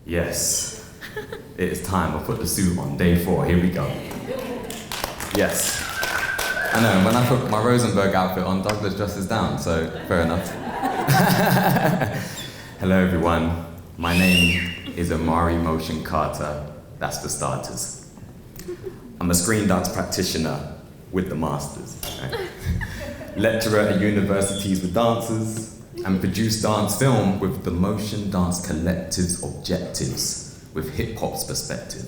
Yes, it is time. I put the suit on, day 4, here we go. Yes. I know, when I put my Rosenberg outfit on, Douglas dresses down, so fair enough. Hello everyone, my name is Omari Motion Carter, that's for starters. I'm a screen dance practitioner with the masters. Right? Lecturer at universities with dancers, and produce dance film with the Motion Dance Collective's objectives, with hip-hop's perspective.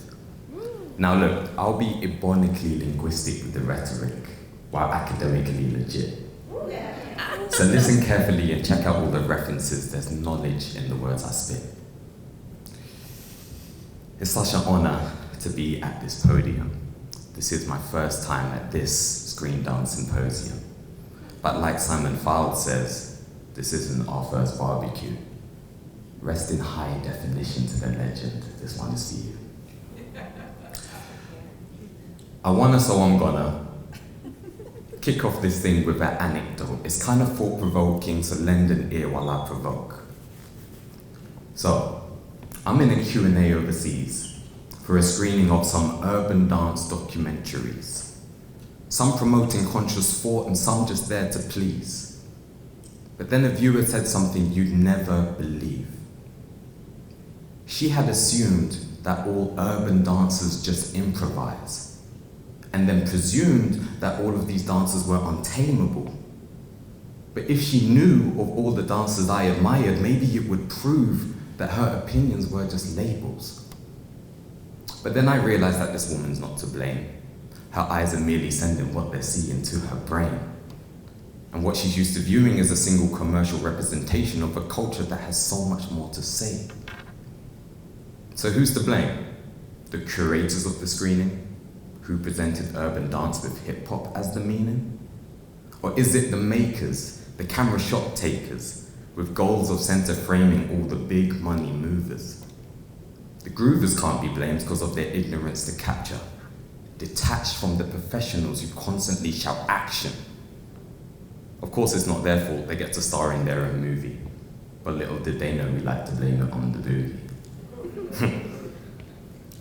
Now look, I'll be ironically linguistic with the rhetoric, while academically legit. So listen carefully and check out all the references, there's knowledge in the words I spit. It's such an honor to be at this podium. This is my first time at this screen dance symposium. But like Simon Fowles says, this isn't our first barbecue. Rest in high definition to the legend, this one is for you. I wanna, so I'm gonna kick off this thing with an anecdote. It's kind of thought-provoking, so lend an ear while I provoke. So, I'm in a Q&A overseas for a screening of some urban dance documentaries. Some promoting conscious thought and some just there to please. But then a viewer said something you'd never believe. She had assumed that all urban dancers just improvise, and then presumed that all of these dancers were untamable. But if she knew of all the dancers I admired, maybe it would prove that her opinions were just labels. But then I realized that this woman's not to blame. Her eyes are merely sending what they're seeing to her brain. And what she's used to viewing is a single commercial representation of a culture that has so much more to say. So who's to blame? The curators of the screening, who presented urban dance with hip hop as the meaning? Or is it the makers, the camera shot takers, with goals of center framing all the big money movers? The groovers can't be blamed because of their ignorance to capture, detached from the professionals who constantly shout action. Of course it's not their fault, they get to star in their own movie. But little did they know we like to blame it on the boogie.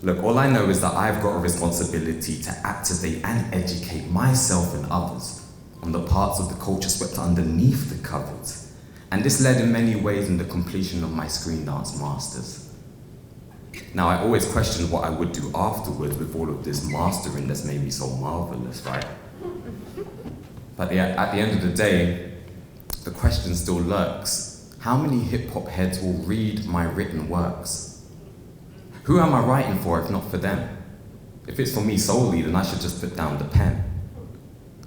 Look, all I know is that I've got a responsibility to activate and educate myself and others on the parts of the culture swept underneath the covers. And this led in many ways in the completion of my screen dance masters. Now, I always questioned what I would do afterwards with all of this mastering that's made me so marvelous, right? But at the end of the day, the question still lurks. How many hip-hop heads will read my written works? Who am I writing for if not for them? If it's for me solely, then I should just put down the pen.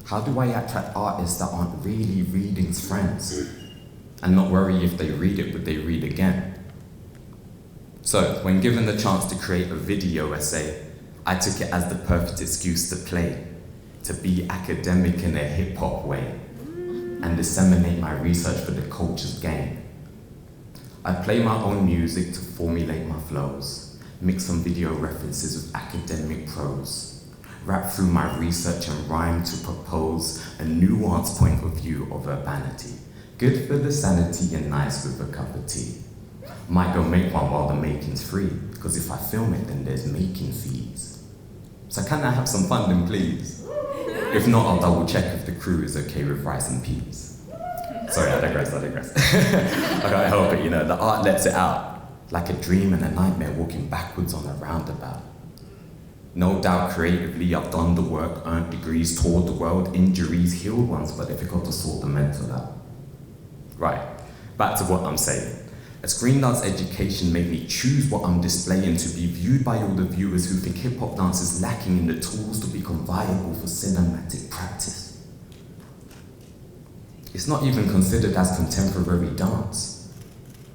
How do I attract artists that aren't really reading's friends? And not worry if they read it, would they read again? So, when given the chance to create a video essay, I took it as the perfect excuse to play, to be academic in a hip-hop way, and disseminate my research for the culture's gain. I play my own music to formulate my flows, mix some video references with academic prose, rap through my research and rhyme to propose a nuanced point of view of urbanity, good for the sanity and nice with a cup of tea. Might go make one while the making's free, because if I film it, then there's making fees. So can I have some funding, please? If not, I'll double check if the crew is okay with rice and peas. Sorry, I digress. I can't help it, the art lets it out, like a dream and a nightmare walking backwards on a roundabout. No doubt creatively I've done the work, earned degrees, toured the world, injuries, healed ones, but difficult to sort the mental out. Right, back to what I'm saying. A screen dance education made me choose what I'm displaying to be viewed by all the viewers who think hip-hop dance is lacking in the tools to become viable for cinematic practice. It's not even considered as contemporary dance,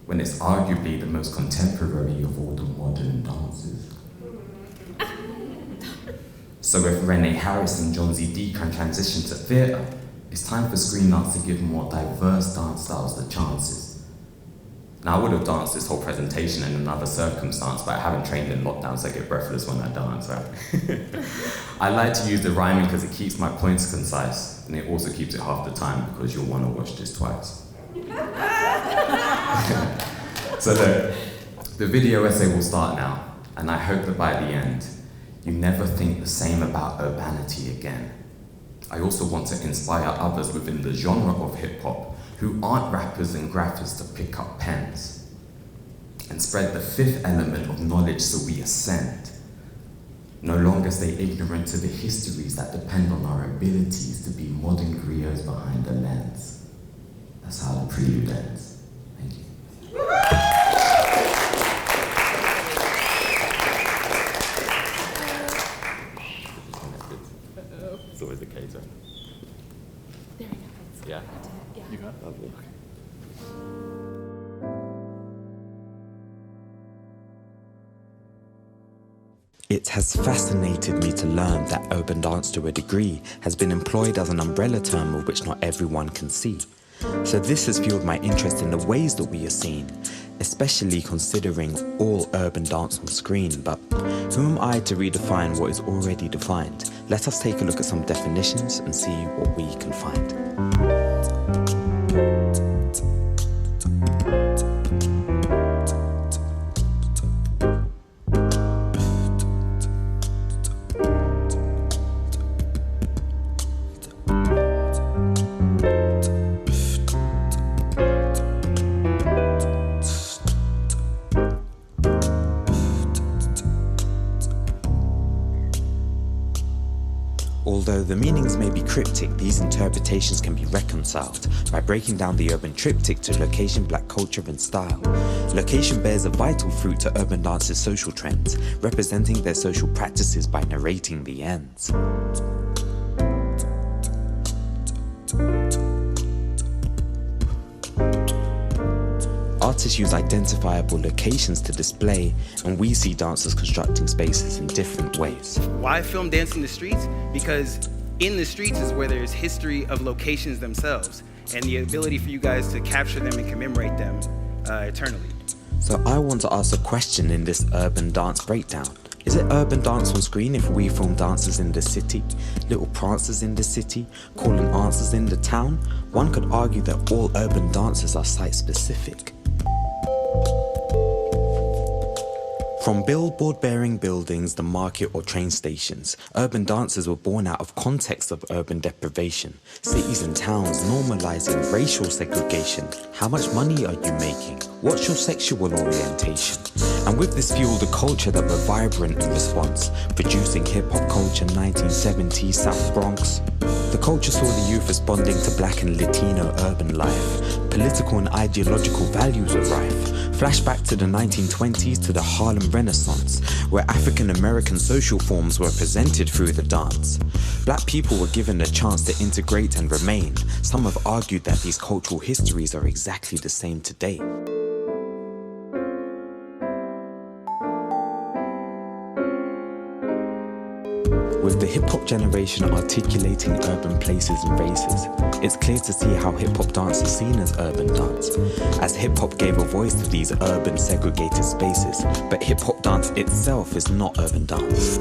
when it's arguably the most contemporary of all the modern dances. So if Renee Harris and John Z. D can transition to theatre, it's time for screen dance to give more diverse dance styles the chances. Now, I would have danced this whole presentation in another circumstance, but I haven't trained in lockdown, so I get breathless when I dance, right? I like to use the rhyming because it keeps my points concise, and it also keeps it half the time because you'll want to watch this twice. So look, The video essay will start now, and I hope that by the end, you never think the same about urbanity again. I also want to inspire others within the genre of hip-hop who aren't rappers and graphers to pick up pens and spread the fifth element of knowledge so we ascend. No longer stay ignorant to the histories that depend on our abilities to be modern griots behind the lens. That's how the prelude ends. Thank you. It's always the case, right? There we go. Yeah. Yeah. You got it? Lovely. It has fascinated me to learn that urban dance to a degree has been employed as an umbrella term of which not everyone can see. So this has fueled my interest in the ways that we are seen, especially considering all urban dance on screen. But who am I to redefine what is already defined? Let us take a look at some definitions and see what we can find. Although the meanings may be cryptic, these interpretations can be reconciled by breaking down the urban triptych to location, black culture and style. Location bears a vital fruit to urban dance's social trends, representing their social practices by narrating the ends. Artists use identifiable locations to display, and we see dancers constructing spaces in different ways. Why film Dance in the Streets? Because in the streets is where there's history of locations themselves and the ability for you guys to capture them and commemorate them eternally. So I want to ask a question in this urban dance breakdown. Is it urban dance on screen if we film dancers in the city? Little prancers in the city? Calling answers in the town? One could argue that all urban dances are site-specific. From billboard-bearing buildings, the market or train stations, urban dances were born out of context of urban deprivation. Cities and towns normalizing racial segregation. How much money are you making? What's your sexual orientation? And with this fueled a culture that were vibrant in response, producing hip-hop culture 1970s South Bronx. The culture saw the youth responding to black and Latino urban life. Political and ideological values were rife. Flashback to the 1920s to the Harlem Renaissance, where African American social forms were presented through the dance. Black people were given a chance to integrate and remain. Some have argued that these cultural histories are exactly the same today. With the hip-hop generation articulating urban places and races, it's clear to see how hip-hop dance is seen as urban dance, as hip-hop gave a voice to these urban segregated spaces, but hip-hop dance itself is not urban dance.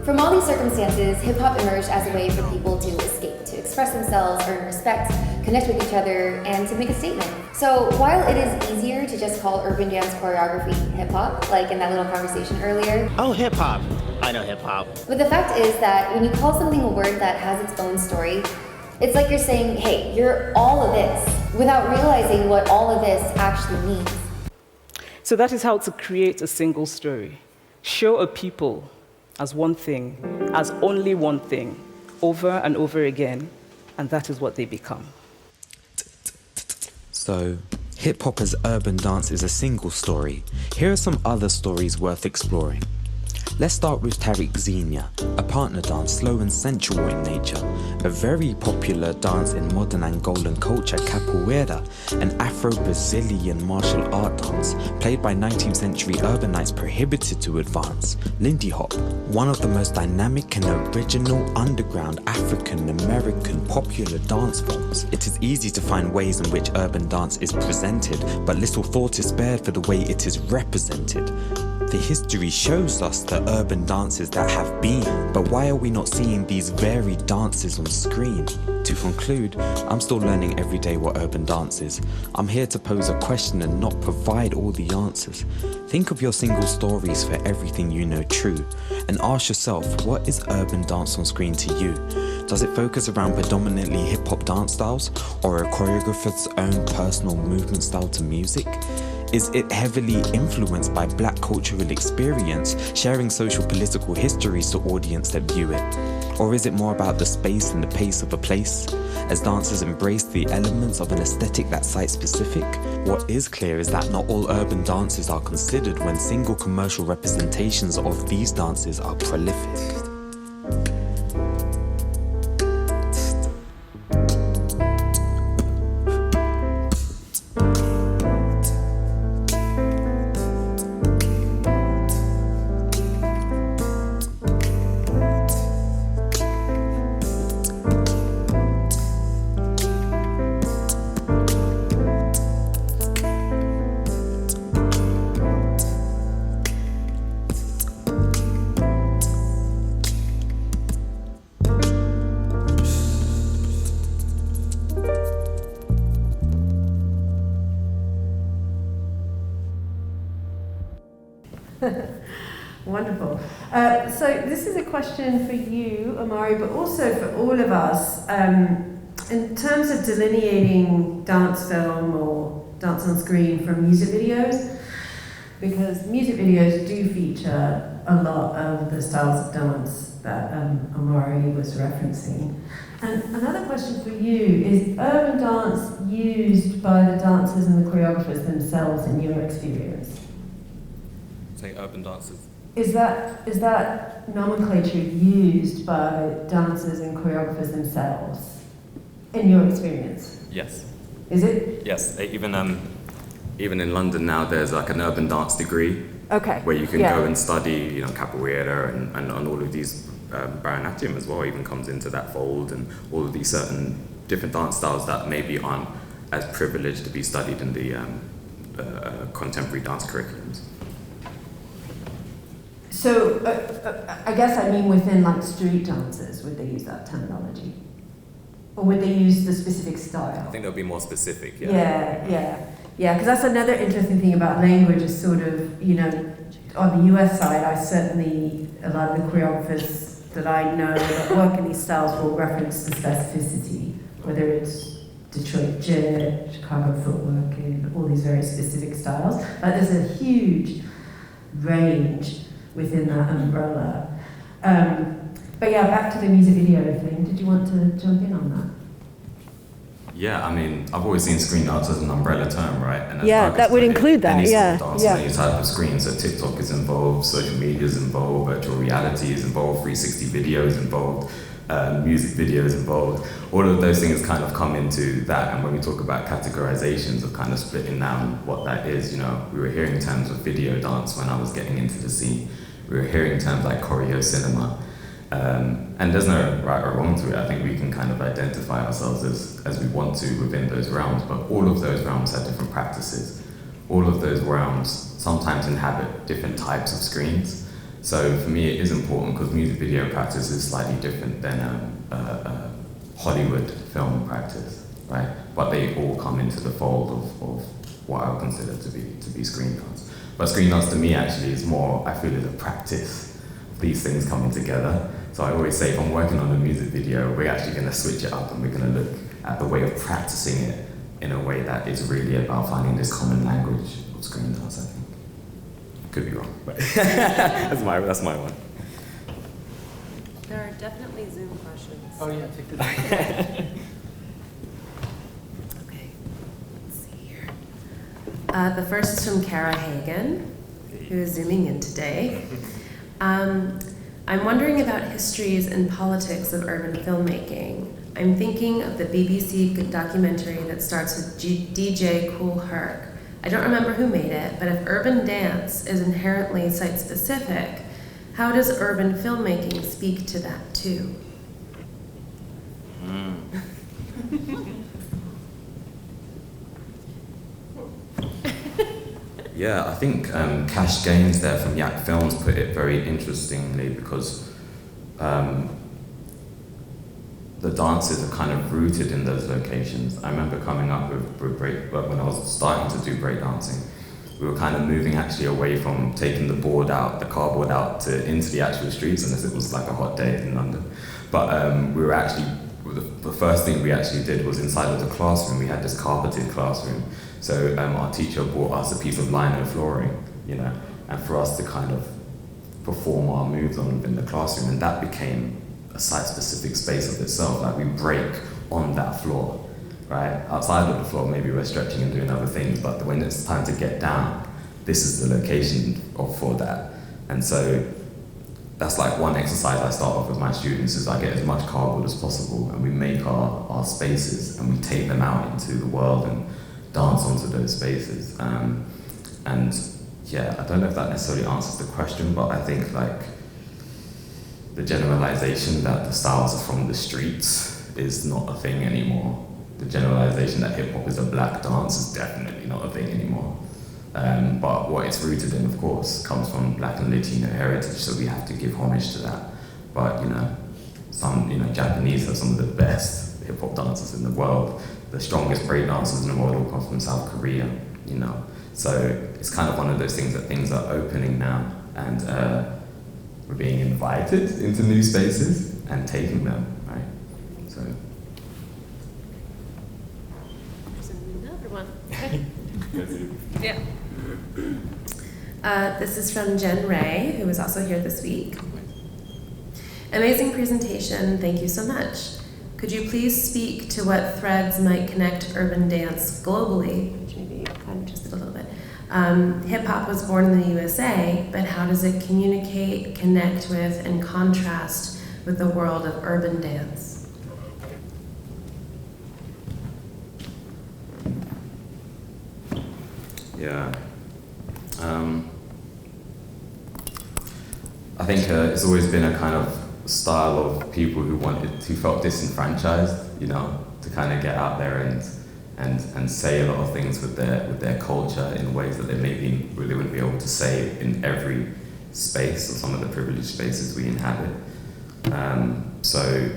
From all these circumstances, hip-hop emerged as a way for people to escape, to express themselves, earn respect, connect with each other, and to make a statement. So while it is easier to just call urban dance choreography hip-hop, like in that little conversation earlier. Oh, hip-hop. I know hip-hop. But the fact is that when you call something a word that has its own story, it's like you're saying, hey, you're all of this, without realizing what all of this actually means. So that is how to create a single story. Show a people as one thing, as only one thing, over and over again, and that is what they become. So, hip-hop as urban dance is a single story. Here are some other stories worth exploring. Let's start with Tariq Xenia, a partner dance slow and sensual in nature, a very popular dance in modern Angolan culture, capoeira, an Afro-Brazilian martial art dance played by 19th century urbanites prohibited to advance, Lindy Hop, one of the most dynamic and original underground African-American popular dance forms. It is easy to find ways in which urban dance is presented, but little thought is spared for the way it is represented. The history shows us the urban dances that have been, but why are we not seeing these varied dances on screen? To conclude, I'm still learning every day what urban dance is. I'm here to pose a question and not provide all the answers. Think of your single stories for everything you know true, and ask yourself, what is urban dance on screen to you? Does it focus around predominantly hip-hop dance styles, or a choreographer's own personal movement style to music? Is it heavily influenced by black cultural experience, sharing social political histories to audience that view it? Or is it more about the space and the pace of a place? As dancers embrace the elements of an aesthetic that's site-specific, what is clear is that not all urban dances are considered when single commercial representations of these dances are prolific. Wonderful. So this is a question for you, Omari, but also for all of us. In terms of delineating dance film or dance on screen from music videos, because music videos do feature a lot of the styles of dance that Omari was referencing. And another question for you is urban dance used by the dancers and the choreographers themselves in your experience? Say urban dances. Is that nomenclature used by dancers and choreographers themselves in your experience? Yes. Is it? Yes. Even in London now, there's like an urban dance degree. Okay. Where you can go and study, capoeira and all of these, Bharatanatyam as well even comes into that fold, and all of these certain different dance styles that maybe aren't as privileged to be studied in the contemporary dance curriculums. So, I guess I mean within like street dances, would they use that terminology? Or would they use the specific style? I think they'll be more specific, yeah. Yeah, because that's another interesting thing about language is sort of, on the US side, a lot of the choreographers that I know that work in these styles will reference the specificity, whether it's Detroit Jit, Chicago footwork, and all these very specific styles. But there's a huge range within that umbrella. But yeah, back to the music video thing. Did you want to jump in on that? Yeah, I mean, I've always seen screen dance as an umbrella term, right? And that would include that, any yeah. Sort of dance, any type of screen. So TikTok is involved, social media is involved, virtual reality is involved, 360 videos involved, music videos involved. All of those things kind of come into that. And when we talk about categorizations of kind of splitting down what that is, we were hearing terms of video dance when I was getting into the scene. We were hearing terms like choreo cinema. And there's no right or wrong to it. I think we can kind of identify ourselves as we want to within those realms, but all of those realms have different practices. All of those realms sometimes inhabit different types of screens. So for me, it is important because music video practice is slightly different than Hollywood film practice, right? But they all come into the fold of what I would consider to be screen dance. But screen dance to me actually is more, I feel, is a practice. These things coming together. So I always say if I'm working on a music video, we're actually going to switch it up and we're going to look at the way of practicing it in a way that is really about finding this common language of screen dance, I think. Could be wrong, but that's my one. There are definitely Zoom questions. Oh yeah, take the mic. Okay, let's see here. The first is from Kara Hagen, who is zooming in today. I'm wondering about histories and politics of urban filmmaking. I'm thinking of the BBC documentary that starts with DJ Kool Herc. I don't remember who made it, but if urban dance is inherently site-specific, how does urban filmmaking speak to that too? Yeah, I think Cash Gaines there from Yak Films put it very interestingly, because the dances are kind of rooted in those locations. I remember coming up with break, when I was starting to do breakdancing, we were kind of moving actually away from taking the cardboard out into the actual streets, unless it was like a hot day in London. But we were actually, the first thing we actually did was inside of the classroom. We had this carpeted classroom. So our teacher brought us a piece of lino flooring, you know, and for us to kind of perform our moves on within the classroom, and that became a site-specific space of itself. Like, we break on that floor, right? Outside of the floor, maybe we're stretching and doing other things, but when it's time to get down, this is the location for that. And so that's like one exercise I start off with my students, is I get as much cardboard as possible, and we make our spaces, and we take them out into the world and dance onto those spaces. And yeah, I don't know if that necessarily answers the question, but I think like the generalization that the styles are from the streets is not a thing anymore. The generalization that hip hop is a black dance is definitely not a thing anymore. But what it's rooted in, of course, comes from Black and Latino heritage, so we have to give homage to that. But Japanese have some of the best hip hop dancers in the world. The strongest break dancers in the world all come from South Korea, you know. So it's kind of one of those things that things are opening now, and we're being invited into new spaces and taking them, right? So. There's another one. Yeah. This is from Jen Ray, who was also here this week. Amazing presentation, thank you so much. Could you please speak to what threads might connect urban dance globally? Which maybe I kind of just did a little bit. Hip-hop was born in the USA, but how does it communicate, connect with, and contrast with the world of urban dance? Yeah. I think it's always been a kind of style of people who felt disenfranchised, you know, to kind of get out there and say a lot of things with their culture in ways that they maybe really wouldn't be able to say in every space, or some of the privileged spaces we inhabit. So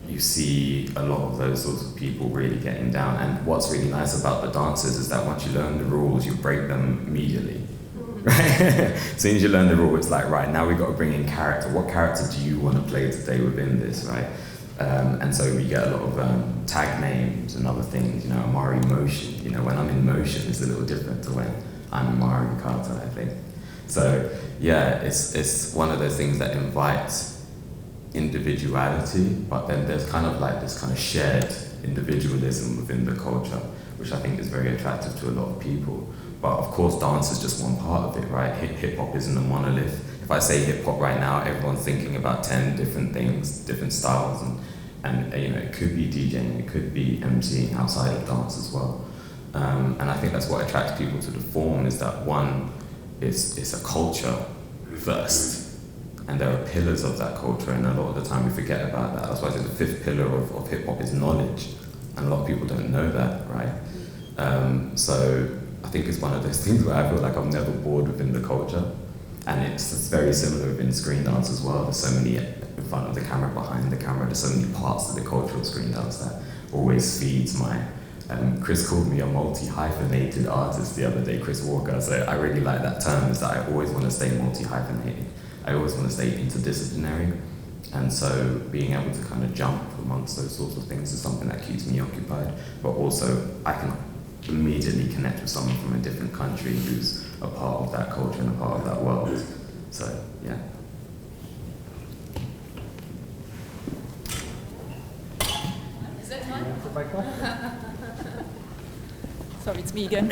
you see a lot of those sorts of people really getting down. And what's really nice about the dances is that once you learn the rules, you break them immediately. Right? As soon as you learn the rule, it's like, right, now we've got to bring in character. What character do you want to play today within this, right? And so we get a lot of tag names and other things, you know, Omari Motion. You know, when I'm in motion, it's a little different to when I'm Omari Carter, I think. So yeah, it's one of those things that invites individuality, but then there's kind of like this kind of shared individualism within the culture, which I think is very attractive to a lot of people. But of course, dance is just one part of it, right? Hip-hop isn't a monolith. If I say hip-hop right now, everyone's thinking about 10 different things, different styles, and you know, it could be DJing, it could be MCing outside of dance as well. And I think that's what attracts people to the form, is that one, it's a culture first, and there are pillars of that culture, and a lot of the time we forget about that. That's why I say the fifth pillar of hip-hop is knowledge, and a lot of people don't know that, right? So I think it's one of those things where I feel like I'm never bored within the culture. And it's very similar within screen dance as well. There's so many in front of the camera, behind the camera. There's so many parts of the culture of screen dance that always feeds my... Chris called me a multi-hyphenated artist the other day, Chris Walker. So I really like that term, is that I always want to stay multi-hyphenated. I always want to stay interdisciplinary. And so being able to kind of jump amongst those sorts of things is something that keeps me occupied. But also I can immediately connect with someone from a different country who's a part of that culture and a part of that world. So, yeah. Is that mine? Sorry, it's me again.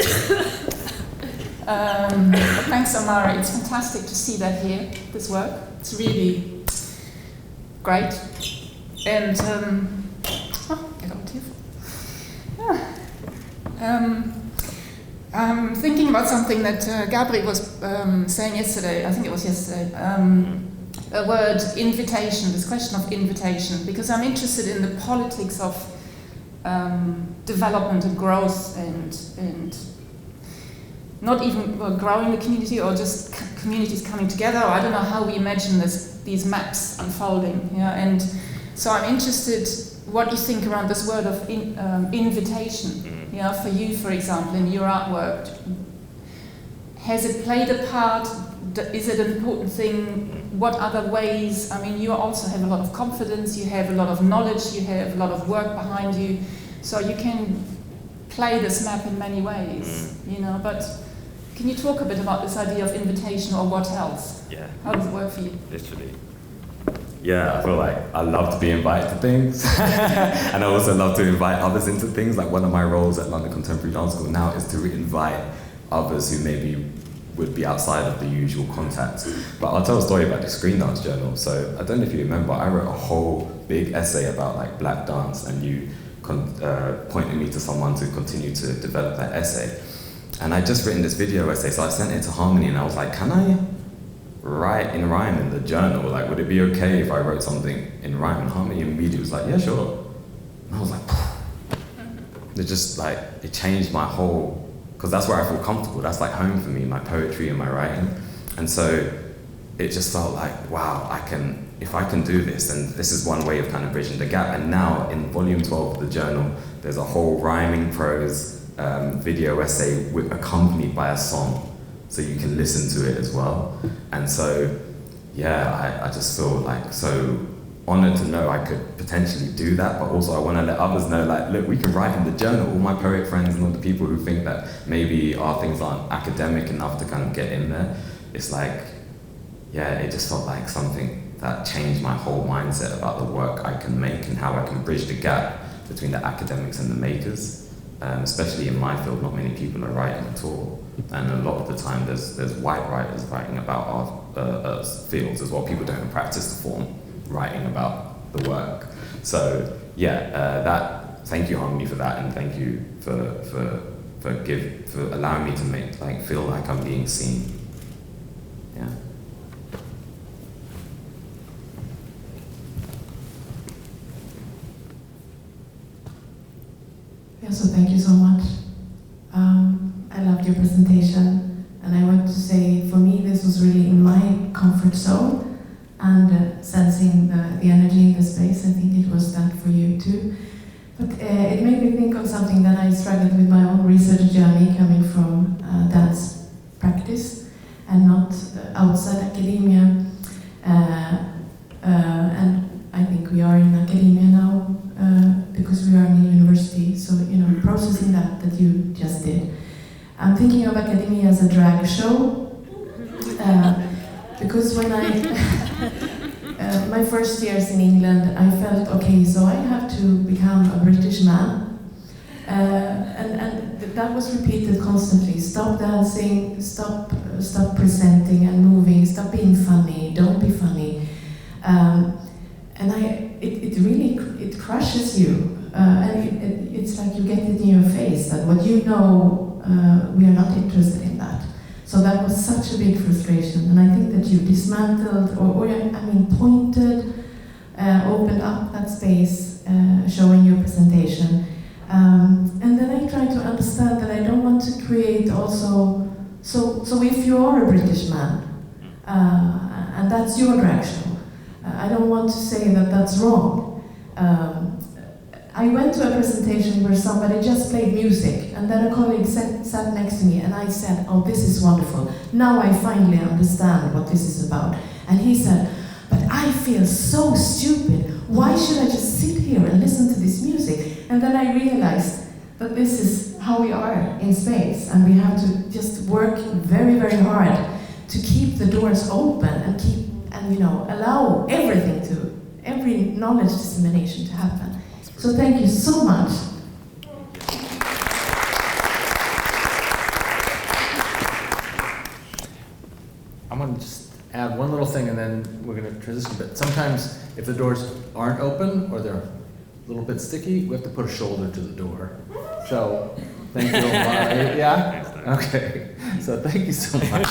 Thanks, Omari. It's fantastic to see that here, this work. It's really great. And, get on tearful. I'm thinking about something that Gabri was saying yesterday, I think it was yesterday, a word, invitation, this question of invitation, because I'm interested in the politics of not even growing the community or just communities coming together. Or I don't know how we imagine these maps unfolding. Yeah? And so I'm interested what you think around this word of invitation. Yeah, for you, for example, in your artwork. Has it played a part? Is it an important thing? What other ways? I mean, you also have a lot of confidence, you have a lot of knowledge, you have a lot of work behind you, so you can play this map in many ways, you know, but can you talk a bit about this idea of invitation or what else? Yeah. How does it work for you? Literally. Yeah, I feel like I love to be invited to things. And I also love to invite others into things. Like one of my roles at London Contemporary Dance School now is to invite others who maybe would be outside of the usual contact. But I'll tell a story about the Screen Dance Journal. So I don't know if you remember, I wrote a whole big essay about like black dance, and you pointed me to someone to continue to develop that essay. And I just written this video essay, so I sent it to Harmony, and I was like, can I write in rhyme in the journal? Like, would it be okay if I wrote something in rhyme? And Harmony immediately was like, yeah, sure. And I was like, it just like, it changed my whole, because that's where I feel comfortable. That's like home for me, my poetry and my writing. And so it just felt like, wow, if I can do this, then this is one way of kind of bridging the gap. And now in volume 12 of the journal, there's a whole rhyming prose video essay accompanied by a song, so you can listen to it as well. And so, yeah, I just feel like so honored to know I could potentially do that, but also I want to let others know, like, look, we can write in the journal. All my poet friends and all the people who think that maybe our things aren't academic enough to kind of get in there, it's like, yeah, it just felt like something that changed my whole mindset about the work I can make and how I can bridge the gap between the academics and the makers. Especially in my field, not many people are writing at all. And a lot of the time there's white writers writing about our fields as well. People don't practice the form, writing about the work. So yeah, thank you Harmony for that, and thank you for allowing me to feel like I'm being seen. Yeah. Yeah, so thank you so much. I loved your presentation, and I want to say, for me, this was really in my comfort zone, and sensing the energy in the space. I think it was that for you too. But it made me think of something that I struggled with my own research journey, coming from dance practice and not outside academia. And I think we are in academia now because we are in a university. So, you know, processing that you just did. I'm thinking of academia as a drag show, because when my first years in England, I felt, okay, so I have to become a British man. And that was repeated constantly. Stop dancing, stop presenting and moving, stop being funny, don't be funny. And it really crushes you. And it's like you get it in your face that what you know, we are not interested in that. So that was such a big frustration, and I think that you dismantled, pointed, opened up that space, showing your presentation. And then I tried to understand that I don't want to create also, so if you are a British man, and that's your drag show, I don't want to say that that's wrong. I went to a presentation where somebody just played music, and then a colleague sat next to me, and I said, oh, this is wonderful. Now I finally understand what this is about. And he said, but I feel so stupid. Why should I just sit here and listen to this music? And then I realized that this is how we are in space, and we have to just work very, very hard to keep the doors open and allow every knowledge dissemination to happen. So thank you so much. I'm going to just add one little thing, and then we're going to transition a bit. Sometimes if the doors aren't open or they're a little bit sticky, we have to put a shoulder to the door. So thank you, Omari. Yeah? Okay. So thank you so much.